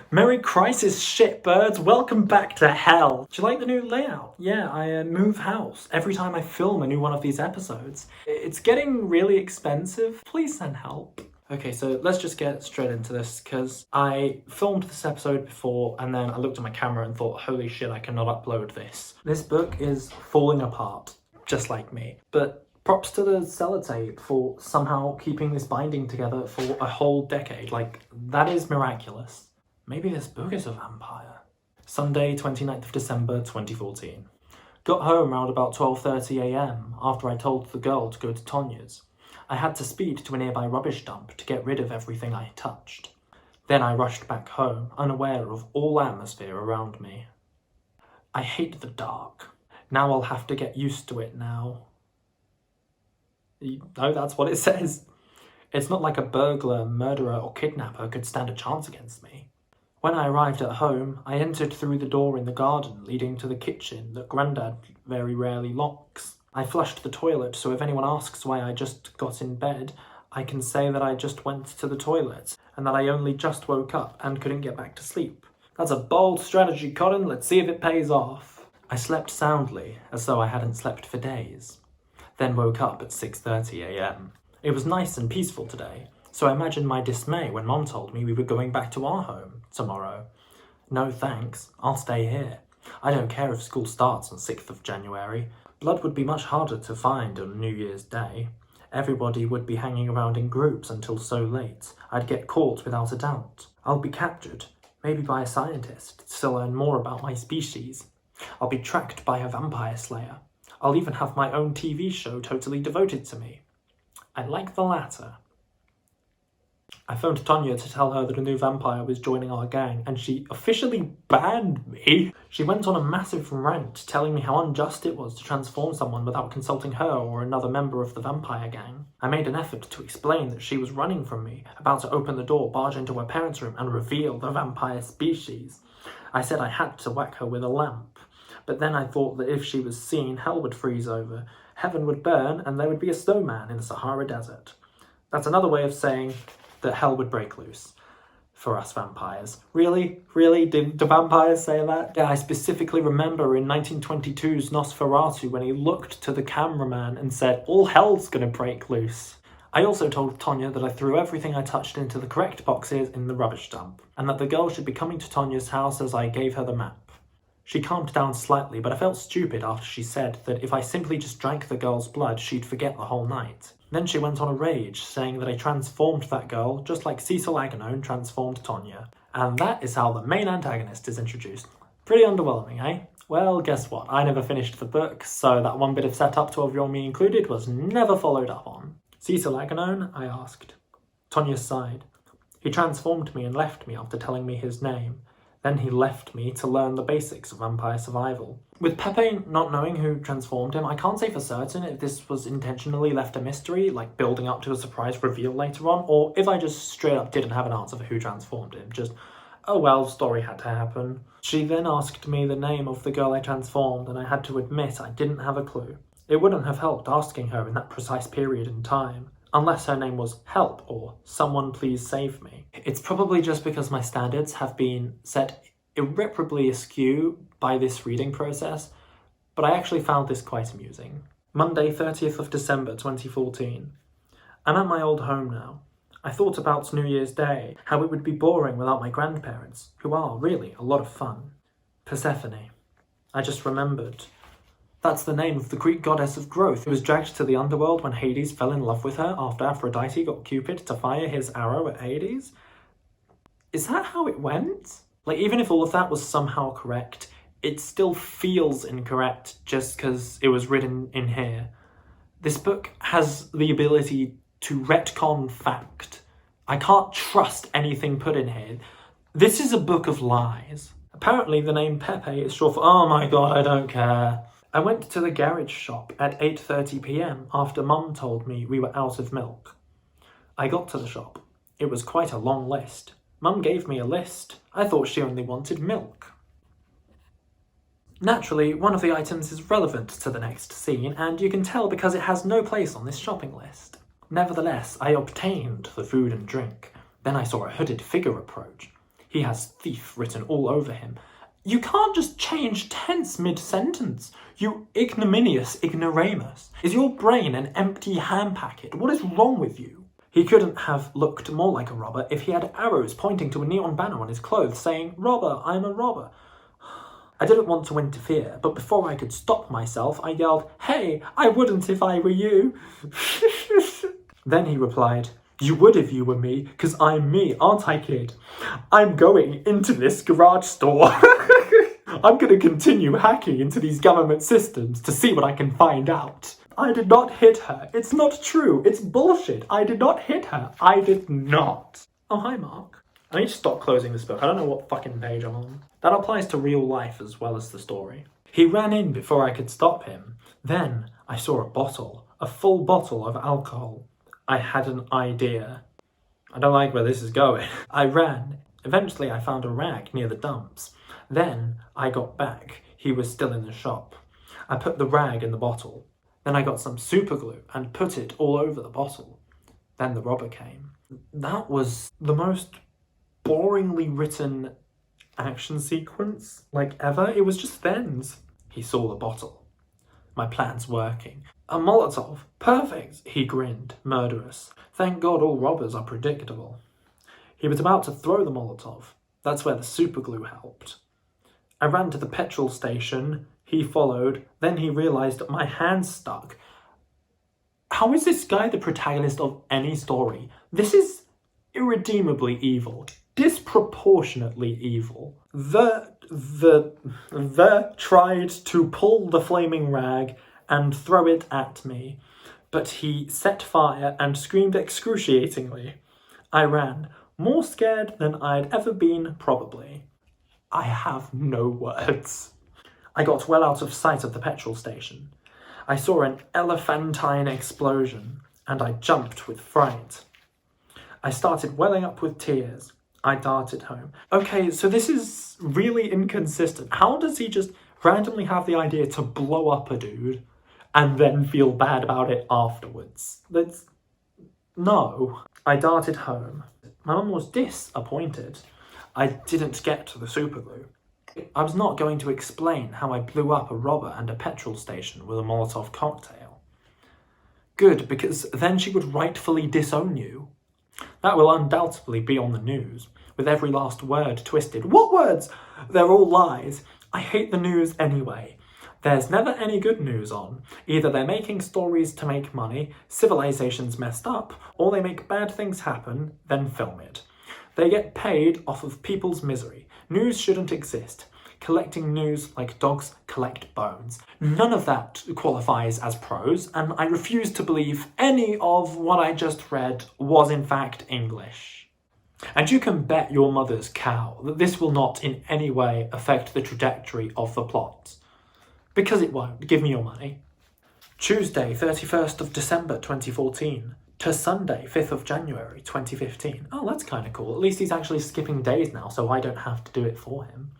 Merry Crisis, shitbirds! Welcome back to hell! Do you like the new layout? Yeah, I move house every time I film a new one of these episodes. It's getting really expensive. Please send help. Okay, so let's just get straight into this, because I filmed this episode before and then I looked at my camera and thought, holy shit, I cannot upload this. This book is falling apart, just like me. But props to the sellotape for somehow keeping this binding together for a whole decade. Like, that is miraculous. Maybe this book is a vampire. Sunday, 29th of December, 2014. Got home around about 12:30 AM after I told the girl to go to Tonya's. I had to speed to a nearby rubbish dump to get rid of everything I touched. Then I rushed back home, unaware of all atmosphere around me. I hate the dark. Now I'll have to get used to it now. No, that's what it says. It's not like a burglar, murderer, or kidnapper could stand a chance against me. When I arrived at home, I entered through the door in the garden leading to the kitchen that Grandad very rarely locks. I flushed the toilet, so if anyone asks why I just got in bed, I can say that I just went to the toilet, and that I only just woke up and couldn't get back to sleep. That's a bold strategy, Colin. Let's see if it pays off. I slept soundly, as though I hadn't slept for days. Then woke up at 6:30 AM. It was nice and peaceful today, so I imagined my dismay when Mom told me we were going back to our home tomorrow. No thanks, I'll stay here. I don't care if school starts on 6th of January. Blood would be much harder to find on New Year's Day. Everybody would be hanging around in groups until so late. I'd get caught without a doubt. I'll be captured, maybe by a scientist, to learn more about my species. I'll be tracked by a vampire slayer. I'll even have my own TV show totally devoted to me. I like the latter. I phoned Tonya to tell her that a new vampire was joining our gang, and she officially banned me. She went on a massive rant telling me how unjust it was to transform someone without consulting her or another member of the vampire gang. I made an effort to explain that she was running from me, about to open the door, barge into her parents' room, and reveal the vampire species. I said I had to whack her with a lamp, but then I thought that if she was seen, hell would freeze over, heaven would burn, and there would be a snowman in the Sahara Desert. That's another way of saying that hell would break loose for us vampires. Really? Really? Did vampires say that? Yeah, I specifically remember in 1922's Nosferatu when he looked to the cameraman and said, all hell's gonna break loose. I also told Tonya that I threw everything I touched into the correct boxes in the rubbish dump, and that the girl should be coming to Tonya's house as I gave her the map. She calmed down slightly, but I felt stupid after she said that if I simply just drank the girl's blood, she'd forget the whole night. Then she went on a rage, saying that I transformed that girl just like Cecil Agonone transformed Tonya. And that is how the main antagonist is introduced. Pretty underwhelming, eh? Well, guess what? I never finished the book, so that one bit of setup, 12-year-old me included, was never followed up on. Cecil Agonone? I asked. Tonya sighed. He transformed me and left me after telling me his name. Then he left me to learn the basics of vampire survival. With Pepe not knowing who transformed him, I can't say for certain if this was intentionally left a mystery, like building up to a surprise reveal later on, or if I just straight up didn't have an answer for who transformed him. Just, oh well, story had to happen. She then asked me the name of the girl I transformed, and I had to admit I didn't have a clue. It wouldn't have helped asking her in that precise period in time, unless her name was Help or Someone Please Save Me. It's probably just because my standards have been set irreparably askew by this reading process, but I actually found this quite amusing. Monday, 30th of December 2014. I'm at my old home now. I thought about New Year's Day, how it would be boring without my grandparents, who are really a lot of fun. Persephone. I just remembered. That's the name of the Greek goddess of growth who was dragged to the underworld when Hades fell in love with her after Aphrodite got Cupid to fire his arrow at Hades. Is that how it went? Like, even if all of that was somehow correct, it still feels incorrect just because it was written in here. This book has the ability to retcon fact. I can't trust anything put in here. This is a book of lies. Apparently the name Pepe is short for, oh my god, I don't care. I went to the garage shop at 8:30 PM after Mum told me we were out of milk. I got to the shop. It was quite a long list. Mum gave me a list. I thought she only wanted milk. Naturally, one of the items is relevant to the next scene, and you can tell because it has no place on this shopping list. Nevertheless, I obtained the food and drink. Then I saw a hooded figure approach. He He has thief written all over him. You can't just change tense mid-sentence, you ignominious ignoramus. Is your brain an empty ham packet? What is wrong with you? He couldn't have looked more like a robber if he had arrows pointing to a neon banner on his clothes saying, "Robber, I'm a robber." I didn't want to interfere, but before I could stop myself, I yelled, "Hey, I wouldn't if I were you." Then he replied, "You would if you were me, 'cause I'm me, aren't I, kid? I'm going into this garage store. I'm going to continue hacking into these government systems to see what I can find out. I did not hit her. It's not true. It's bullshit. I did not hit her. I did not." Oh, hi, Mark. I need to stop closing this book. I don't know what fucking page I'm on. That applies to real life as well as the story. He ran in before I could stop him. Then I saw a bottle, a full bottle of alcohol. I had an idea. I don't like where this is going. I ran. Eventually I found a rag near the dumps. Then I got back. He was still in the shop. I put the rag in the bottle. Then I got some super glue and put it all over the bottle. Then the robber came. That was the most boringly written action sequence like ever. It was just thens. He saw the bottle. My plan's working. A Molotov. Perfect. He grinned, murderous. Thank God all robbers are predictable. He was about to throw the Molotov. That's where the super glue helped. I ran to the petrol station. He followed. Then he realised that my hand stuck. How is this guy the protagonist of any story? This is irredeemably evil. Disproportionately evil. The tried to pull the flaming rag and throw it at me, but he set fire and screamed excruciatingly. I ran, more scared than I'd ever been, probably. I have no words. I got well out of sight of the petrol station. I saw an elephantine explosion, and I jumped with fright. I started welling up with tears. I darted home. Okay, so this is really inconsistent. How does he just randomly have the idea to blow up a dude and then feel bad about it afterwards? No. I darted home. My mum was disappointed. I didn't get to the superglue. I was not going to explain how I blew up a robber and a petrol station with a Molotov cocktail. Good, because then she would rightfully disown you. That will undoubtedly be on the news, with every last word twisted. What words? They're all lies. I hate the news anyway. There's never any good news on. Either they're making stories to make money, civilization's messed up, or they make bad things happen, then film it. They get paid off of people's misery. News shouldn't exist. Collecting news like dogs collect bones. None of that qualifies as prose, and I refuse to believe any of what I just read was in fact English. And you can bet your mother's cow that this will not in any way affect the trajectory of the plot. Because it won't. Give me your money. Tuesday, 31st of December 2014 to Sunday, 5th of January 2015. Oh, that's kind of cool. At least he's actually skipping days now, so I don't have to do it for him.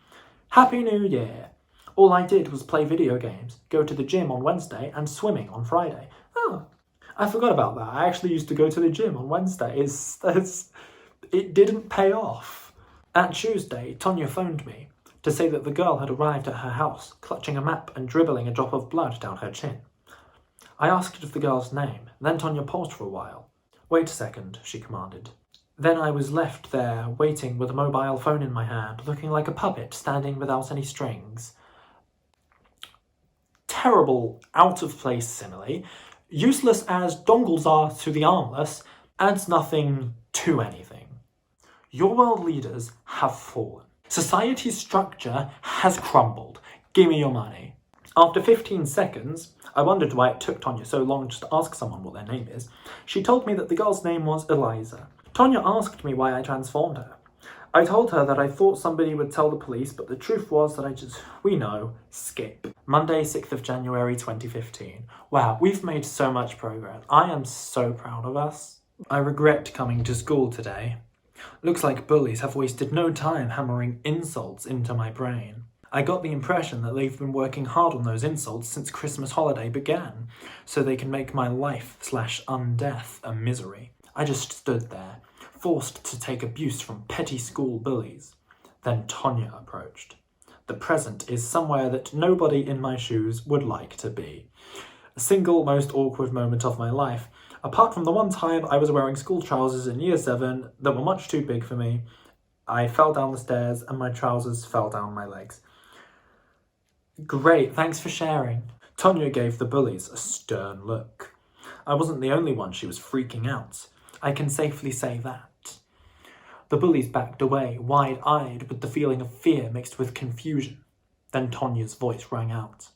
Happy New Year! All I did was play video games, go to the gym on Wednesday, and swimming on Friday. Oh, I forgot about that. I actually used to go to the gym on Wednesdays. It didn't pay off. At Tuesday, Tonya phoned me to say that the girl had arrived at her house, clutching a map and dribbling a drop of blood down her chin. I asked of the girl's name, then Tonya paused for a while. Wait a second, she commanded. Then I was left there, waiting with a mobile phone in my hand, looking like a puppet standing without any strings. Terrible, out-of-place simile, useless as dongles are to the armless, adds nothing to anything. Your world leaders have fallen. Society's structure has crumbled. Give me your money. After 15 seconds, I wondered why it took Tonya so long just to ask someone what their name is. She told me that the girl's name was Eliza. Tonya asked me why I transformed her. I told her that I thought somebody would tell the police, but the truth was that we know, skip. Monday, 6th of January 2015. Wow, we've made so much progress. I am so proud of us. I regret coming to school today. Looks like bullies have wasted no time hammering insults into my brain. I got the impression that they've been working hard on those insults since Christmas holiday began, so they can make my life/undeath a misery. I just stood there, forced to take abuse from petty school bullies. Then Tonya approached. The present is somewhere that nobody in my shoes would like to be. The single most awkward moment of my life, apart from the one time I was wearing school trousers in year 7 that were much too big for me. I fell down the stairs and my trousers fell down my legs. Great, thanks for sharing. Tonya gave the bullies a stern look. I wasn't the only one she was freaking out. I can safely say that. The bullies backed away, wide-eyed, with the feeling of fear mixed with confusion. Then Tonya's voice rang out.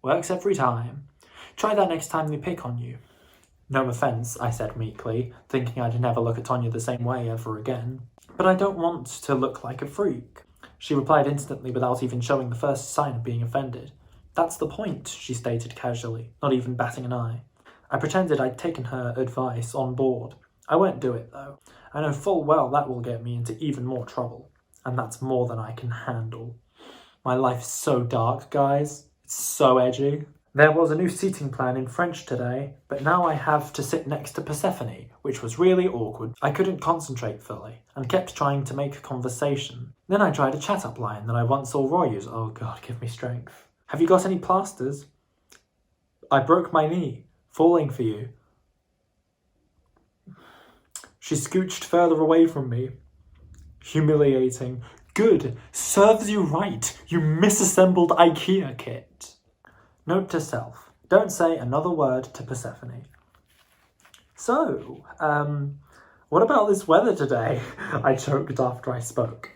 Works every time. Try that next time they pick on you. No offence, I said meekly, thinking I'd never look at Tonya the same way ever again. But I don't want to look like a freak. She replied instantly without even showing the first sign of being offended. That's the point, she stated casually, not even batting an eye. I pretended I'd taken her advice on board. I won't do it, though. I know full well that will get me into even more trouble. And that's more than I can handle. My life's so dark, guys. It's so edgy. There was a new seating plan in French today, but now I have to sit next to Persephone, which was really awkward. I couldn't concentrate fully, and kept trying to make a conversation. Then I tried a chat-up line that I once saw Roy use. Oh God, give me strength. Have you got any plasters? I broke my knee, falling for you. She scooched further away from me. Humiliating. Good. Serves you right, you misassembled IKEA kit. Note to self. Don't say another word to Persephone. So, what about this weather today? I choked after I spoke.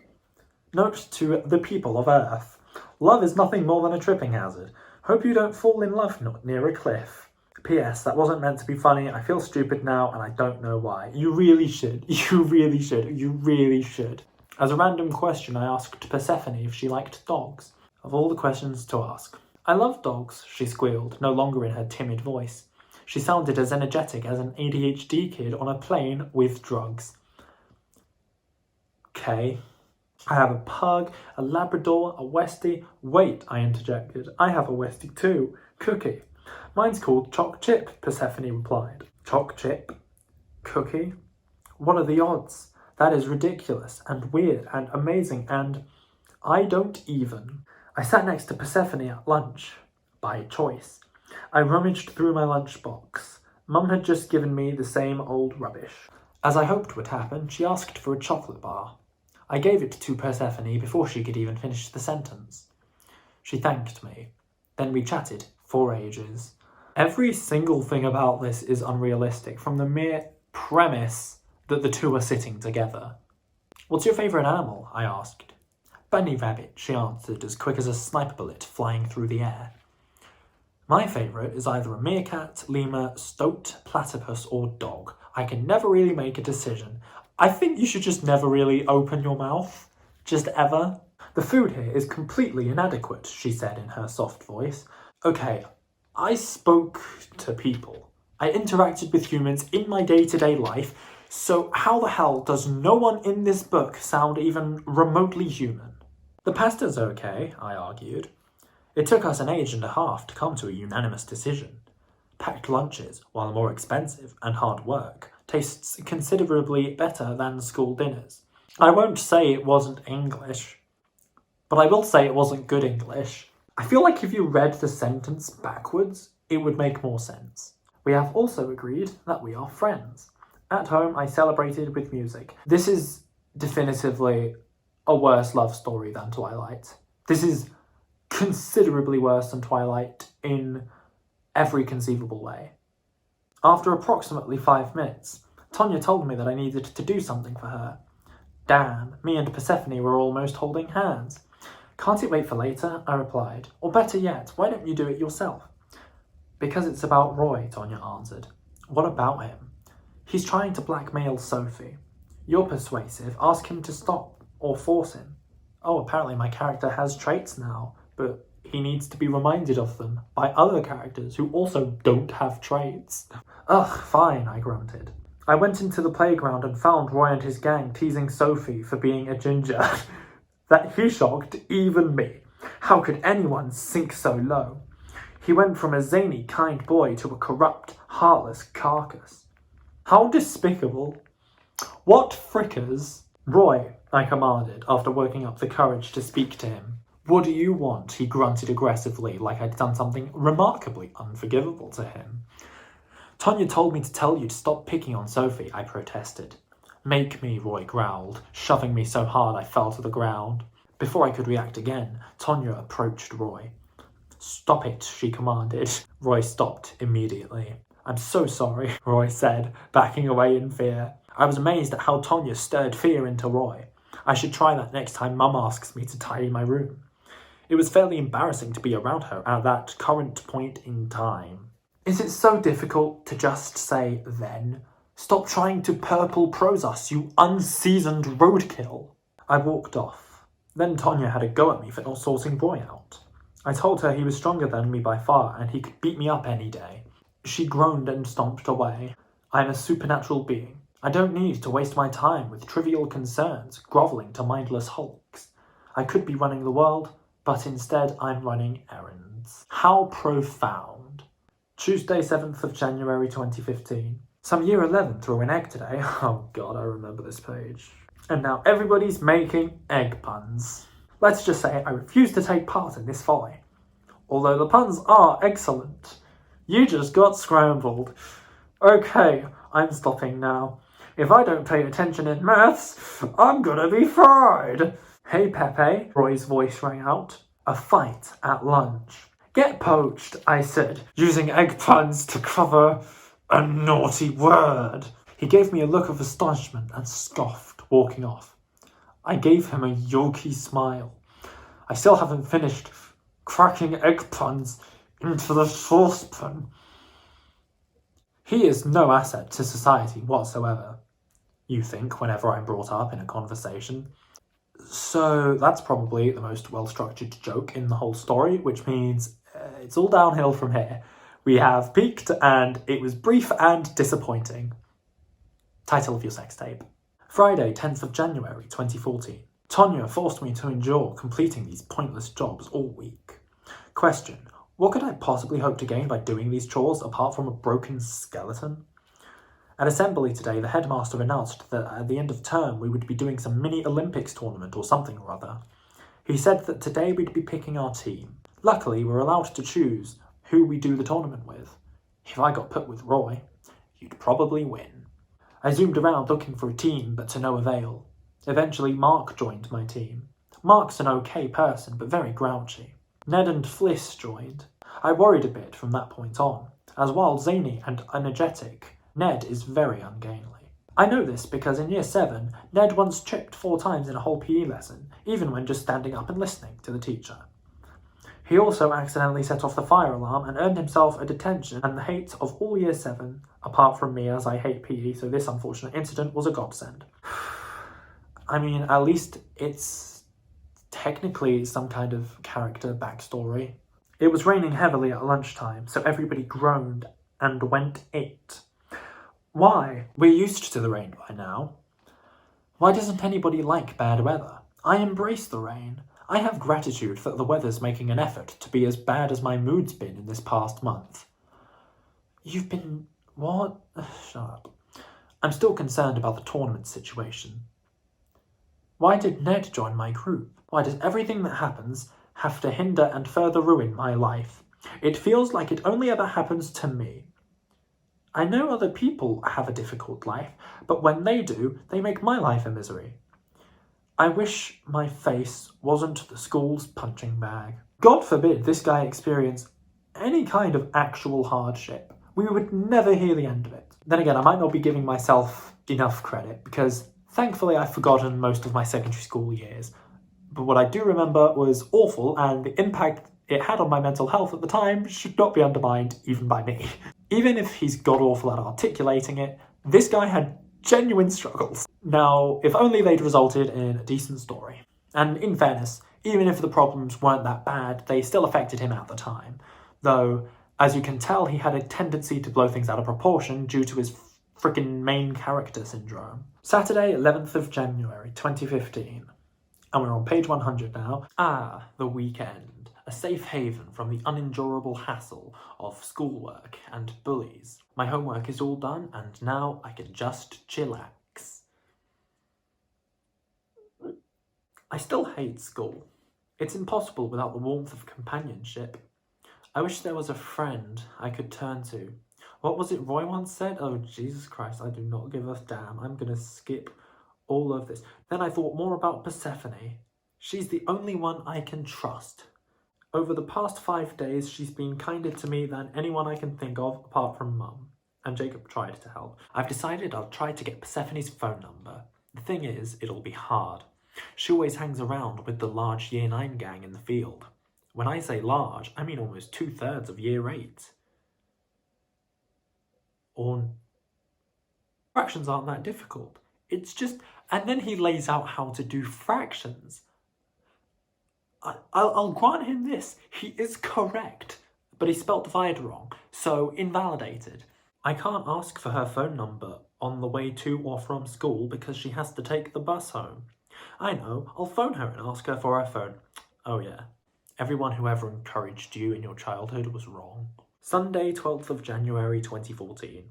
Note to the people of Earth. Love is nothing more than a tripping hazard. Hope you don't fall in love near a cliff. P.S. That wasn't meant to be funny. I feel stupid now and I don't know why. You really should. You really should. You really should. As a random question, I asked Persephone if she liked dogs. Of all the questions to ask. I love dogs, she squealed, no longer in her timid voice. She sounded as energetic as an ADHD kid on a plane with drugs. Okay. I have a pug, a Labrador, a Westie. Wait, I interjected. I have a Westie too. Cookie. Mine's called Choc Chip, Persephone replied. Choc Chip? Cookie? What are the odds? That is ridiculous and weird and amazing and I don't even. I sat next to Persephone at lunch, by choice. I rummaged through my lunchbox. Mum had just given me the same old rubbish. As I hoped would happen, she asked for a chocolate bar. I gave it to Persephone before she could even finish the sentence. She thanked me. Then we chatted for ages. Every single thing about this is unrealistic, from the mere premise that the two are sitting together. What's your favourite animal? I asked. Bunny rabbit, she answered, as quick as a sniper bullet flying through the air. My favourite is either a meerkat, lemur, stoat, platypus, or dog. I can never really make a decision. I think you should just never really open your mouth. Just ever. The food here is completely inadequate, she said in her soft voice. Okay, I spoke to people. I interacted with humans in my day-to-day life, so how the hell does no one in this book sound even remotely human? The pasta's okay, I argued. It took us an age and a half to come to a unanimous decision. Packed lunches, while more expensive and hard work, tastes considerably better than school dinners. I won't say it wasn't English, but I will say it wasn't good English. I feel like if you read the sentence backwards, it would make more sense. We have also agreed that we are friends. At home, I celebrated with music. This is definitively a worse love story than Twilight. This is considerably worse than Twilight in every conceivable way. After approximately 5 minutes, Tonya told me that I needed to do something for her. Damn, me and Persephone were almost holding hands. Can't it wait for later? I replied. Or better yet, why don't you do it yourself? Because it's about Roy, Tonya answered. What about him? He's trying to blackmail Sophie. You're persuasive. Ask him to stop. Or force him. Oh, apparently my character has traits now, but he needs to be reminded of them by other characters who also don't have traits. Ugh, fine, I grunted. I went into the playground and found Roy and his gang teasing Sophie for being a ginger. That he shocked even me. How could anyone sink so low? He went from a zany, kind boy to a corrupt, heartless carcass. How despicable. What frickers? Roy, I commanded, after working up the courage to speak to him. What do you want? He grunted aggressively, like I'd done something remarkably unforgivable to him. Tonya told me to tell you to stop picking on Sophie, I protested. Make me, Roy growled, shoving me so hard I fell to the ground. Before I could react again, Tonya approached Roy. Stop it, she commanded. Roy stopped immediately. I'm so sorry, Roy said, backing away in fear. I was amazed at how Tonya stirred fear into Roy. I should try that next time Mum asks me to tidy my room. It was fairly embarrassing to be around her at that current point in time. Is it so difficult to just say then? Stop trying to purple prose us, you unseasoned roadkill. I walked off. Then Tonya had a go at me for not sorting Roy out. I told her he was stronger than me by far and he could beat me up any day. She groaned and stomped away. I'm a supernatural being. I don't need to waste my time with trivial concerns, grovelling to mindless hulks. I could be running the world, but instead I'm running errands. How profound. Tuesday, 7th of January 2015. Some year 11 threw an egg today. Oh god, I remember this page. And now everybody's making egg puns. Let's just say I refuse to take part in this folly. Although the puns are excellent. You just got scrambled. Okay, I'm stopping now. If I don't pay attention in maths, I'm gonna be fried. Hey Pepe, Roy's voice rang out. A fight at lunch. Get poached, I said, using egg puns to cover a naughty word. He gave me a look of astonishment and scoffed, walking off. I gave him a yolky smile. I still haven't finished cracking egg puns into the saucepan. He is no asset to society whatsoever, you think, whenever I'm brought up in a conversation. So that's probably the most well-structured joke in the whole story, which means it's all downhill from here. We have peaked, and it was brief and disappointing. Title of your sex tape. Friday, 10th of January, 2014. Tonya forced me to endure completing these pointless jobs all week. Question. What could I possibly hope to gain by doing these chores apart from a broken skeleton? At assembly today, the headmaster announced that at the end of term we would be doing some mini Olympics tournament or something or other. He said that today we'd be picking our team. Luckily, we're allowed to choose who we do the tournament with. If I got put with Roy, you'd probably win. I zoomed around looking for a team, but to no avail. Eventually, Mark joined my team. Mark's an okay person, but very grouchy. Ned and Fliss joined. I worried a bit from that point on, as while zany and energetic, Ned is very ungainly. I know this because in year 7, Ned once tripped 4 times in a whole PE lesson, even when just standing up and listening to the teacher. He also accidentally set off the fire alarm and earned himself a detention and the hate of all year 7, apart from me as I hate PE, so this unfortunate incident was a godsend. I mean, at least it's technically some kind of character backstory. It was raining heavily at lunchtime, so everybody groaned and went it. Why? We're used to the rain by now. Why doesn't anybody like bad weather? I embrace the rain. I have gratitude that the weather's making an effort to be as bad as my mood's been in this past month. You've been... what? Shut up. I'm still concerned about the tournament situation. Why did Ned join my group? Why does everything that happens have to hinder and further ruin my life? It feels like it only ever happens to me. I know other people have a difficult life, but when they do, they make my life a misery. I wish my face wasn't the school's punching bag. God forbid this guy experience any kind of actual hardship. We would never hear the end of it. Then again, I might not be giving myself enough credit because thankfully I've forgotten most of my secondary school years. But what I do remember was awful, and the impact it had on my mental health at the time should not be undermined even by me. Even if he's god-awful at articulating it, this guy had genuine struggles. Now, if only they'd resulted in a decent story. And in fairness, even if the problems weren't that bad, they still affected him at the time. Though, as you can tell, he had a tendency to blow things out of proportion due to his frickin' main character syndrome. Saturday, 11th of January, 2015. And we're on page 100 now. The weekend. A safe haven from the unendurable hassle of schoolwork and bullies. My homework is all done, and now I can just chillax. I still hate school. It's impossible without the warmth of companionship. I wish there was a friend I could turn to. What was it Roy once said? Oh, Jesus Christ, I do not give a damn. I'm gonna skip all of this. Then I thought more about Persephone. She's the only one I can trust. Over the past 5 days, she's been kinder to me than anyone I can think of apart from Mum. And Jacob tried to help. I've decided I'll try to get Persephone's phone number. The thing is, it'll be hard. She always hangs around with the large Year 9 gang in the field. When I say large, I mean almost 2/3 of Year 8. Or fractions aren't that difficult. It's just... And then he lays out how to do fractions. I'll grant him this. He is correct. But he spelt divide wrong, so invalidated. I can't ask for her phone number on the way to or from school because she has to take the bus home. I know, I'll phone her and ask her for her phone. Oh yeah, everyone who ever encouraged you in your childhood was wrong. Sunday, 12th of January 2014.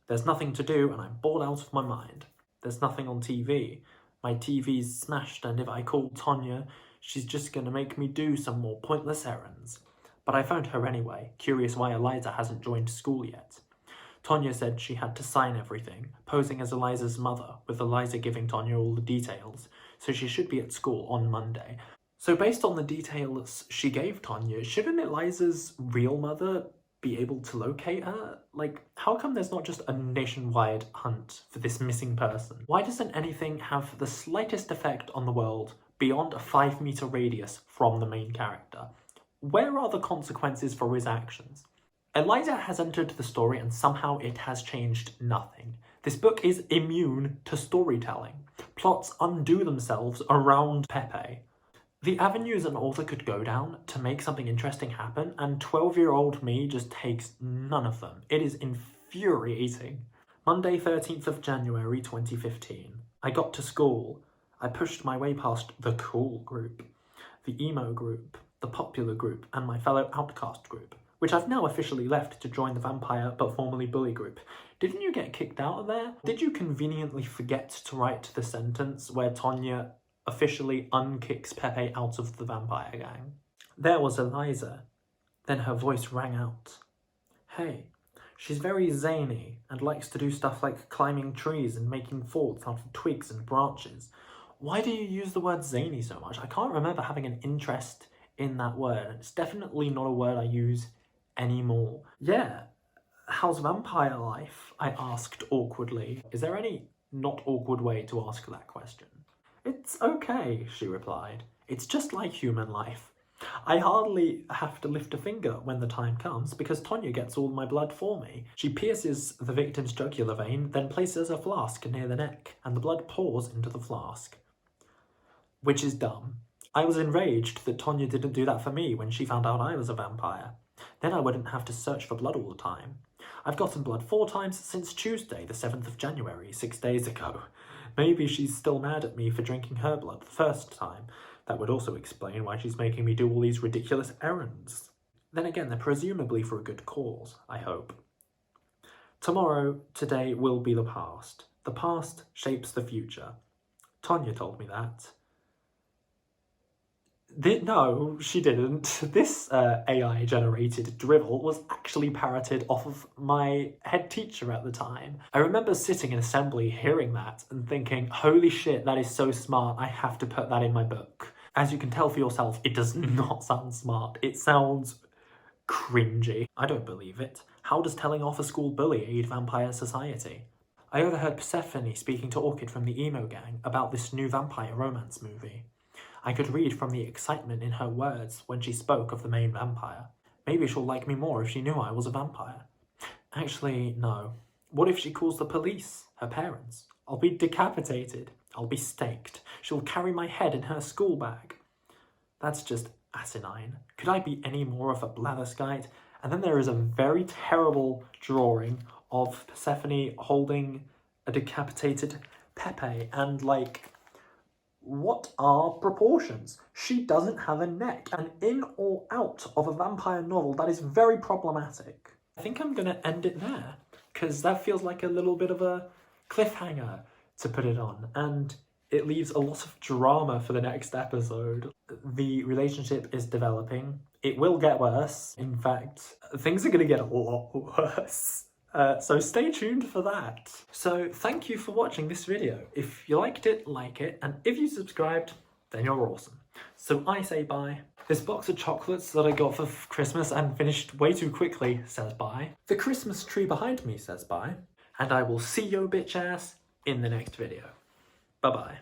There's nothing to do and I'm bored out of my mind. There's nothing on TV. My TV's smashed and if I call Tonya, she's just gonna make me do some more pointless errands. But I phoned her anyway, curious why Eliza hasn't joined school yet. Tonya said she had to sign everything, posing as Eliza's mother, with Eliza giving Tonya all the details, so she should be at school on Monday. So based on the details she gave Tonya, shouldn't Eliza's real mother be able to locate her? Like, how come there's not just a nationwide hunt for this missing person? Why doesn't anything have the slightest effect on the world beyond a 5-meter radius from the main character? Where are the consequences for his actions? Eliza has entered the story and somehow it has changed nothing. This book is immune to storytelling. Plots undo themselves around Pepe. The avenues an author could go down to make something interesting happen, and 12-year-old me just takes none of them. It is infuriating. Monday, 13th of January 2015. I got to school. I pushed my way past the cool group, the emo group, the popular group, and my fellow outcast group, which I've now officially left to join the vampire but formerly bully group. Didn't you get kicked out of there? Did you conveniently forget to write the sentence where Tonya officially unkicks Pepe out of the vampire gang? There was Eliza. Then her voice rang out. Hey, she's very zany and likes to do stuff like climbing trees and making forts out of twigs and branches. Why do you use the word zany so much? I can't remember having an interest in that word. It's definitely not a word I use anymore. Yeah, how's vampire life? I asked awkwardly. Is there any not awkward way to ask that question? It's okay, she replied. It's just like human life. I hardly have to lift a finger when the time comes because Tonya gets all my blood for me. She pierces the victim's jugular vein, then places a flask near the neck, and the blood pours into the flask. Which is dumb. I was enraged that Tonya didn't do that for me when she found out I was a vampire. Then I wouldn't have to search for blood all the time. I've gotten blood 4 times since Tuesday, the 7th of January, 6 days ago. Maybe she's still mad at me for drinking her blood the first time. That would also explain why she's making me do all these ridiculous errands. Then again, they're presumably for a good cause, I hope. Tomorrow, today will be the past. The past shapes the future. Tonya told me that. No, she didn't. This AI-generated drivel was actually parroted off of my head teacher at the time. I remember sitting in assembly hearing that and thinking, holy shit, that is so smart, I have to put that in my book. As you can tell for yourself, it does not sound smart. It sounds cringy. I don't believe it. How does telling off a school bully aid vampire society? I overheard Persephone speaking to Orchid from the emo gang about this new vampire romance movie. I could read from the excitement in her words when she spoke of the main vampire. Maybe she'll like me more if she knew I was a vampire. Actually, no. What if she calls the police, her parents? I'll be decapitated. I'll be staked. She'll carry my head in her school bag. That's just asinine. Could I be any more of a blatherskite? And then there is a very terrible drawing of Persephone holding a decapitated Pepe and like... What are proportions? She doesn't have a neck. And in or out of a vampire novel, that is very problematic. I think I'm gonna end it there, because that feels like a little bit of a cliffhanger to put it on. And it leaves a lot of drama for the next episode. The relationship is developing. It will get worse. In fact, things are going to get a lot worse. So stay tuned for that. So thank you for watching this video. If you liked it, like it, and if you subscribed, then you're awesome. So I say bye. This box of chocolates that I got for Christmas and finished way too quickly says bye. The Christmas tree behind me says bye. And I will see your bitch ass in the next video. Bye bye.